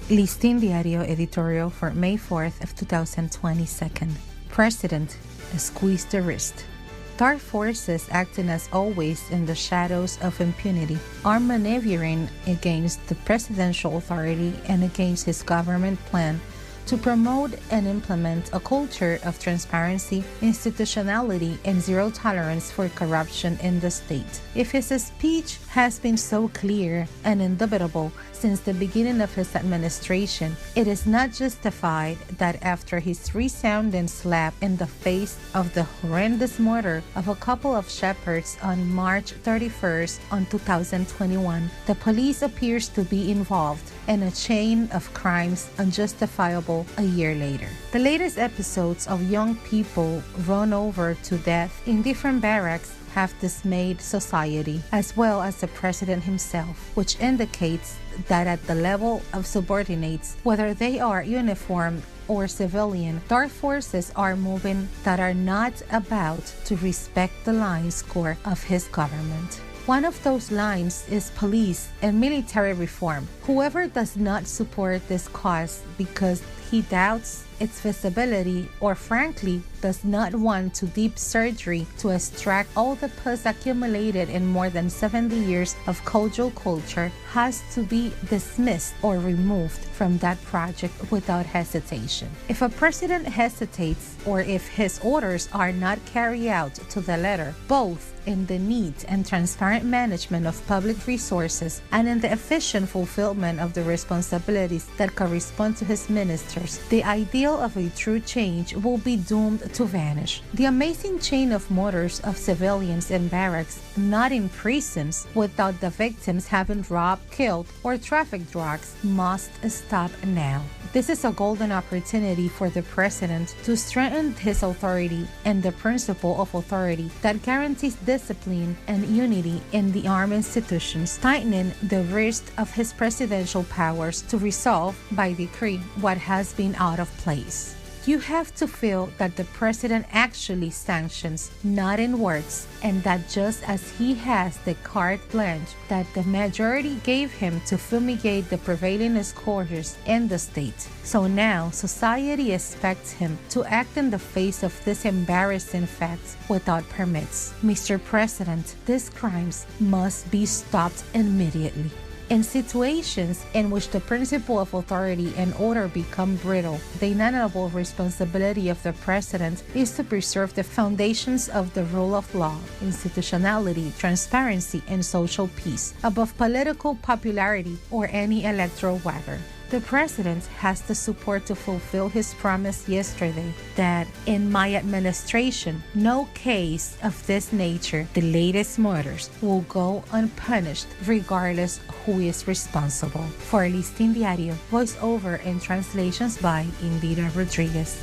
Listín Diario editorial for May 4th of 2022. President squeezed the wrist. Dark forces acting as always in the shadows of impunity are maneuvering against the presidential authority and against his government plan to promote and implement a culture of transparency, institutionality, and zero tolerance for corruption in the state. If his speech has been so clear and indubitable since the beginning of his administration, it is not justified that after his resounding slap in the face of the horrendous murder of a couple of shepherds on March 31st on 2021, the police appears to be involved in a chain of crimes unjustifiable a year later. The latest episodes of young people run over to death in different barracks have dismayed society, as well as the president himself, which indicates that at the level of subordinates, whether they are uniformed or civilian, dark forces are moving that are not about to respect the line score of his government. One of those lines is police and military reform. Whoever does not support this cause because he doubts its feasibility or frankly does not want to deep surgery to extract all the pus accumulated in more than 70 years of cultural culture has to be dismissed or removed from that project without hesitation. If a president hesitates or if his orders are not carried out to the letter, both in the neat and transparent management of public resources and in the efficient fulfillment of the responsibilities that correspond to his ministers, the ideal of a true change will be doomed to vanish. The amazing chain of murders of civilians in barracks, not in prisons, without the victims having robbed, killed, or trafficked drugs, must stop now. This is a golden opportunity for the president to strengthen his authority and the principle of authority that guarantees discipline and unity in the armed institutions, tightening the wrist of his presidential powers to resolve by decree what has been out of place. You have to feel that the president actually sanctions, not in words, and that just as he has the carte blanche that the majority gave him to fumigate the prevailing scourges in the state, so now society expects him to act in the face of these embarrassing facts without permits. Mr. President, these crimes must be stopped immediately. In situations in which the principle of authority and order become brittle, the inalienable responsibility of the president is to preserve the foundations of the rule of law, institutionality, transparency, and social peace above political popularity or any electoral wagger. The president has the support to fulfill his promise yesterday that in my administration, no case of this nature, the latest murders, will go unpunished regardless who is responsible. For Listín Diario, voiceover and translations by Indira Rodriguez.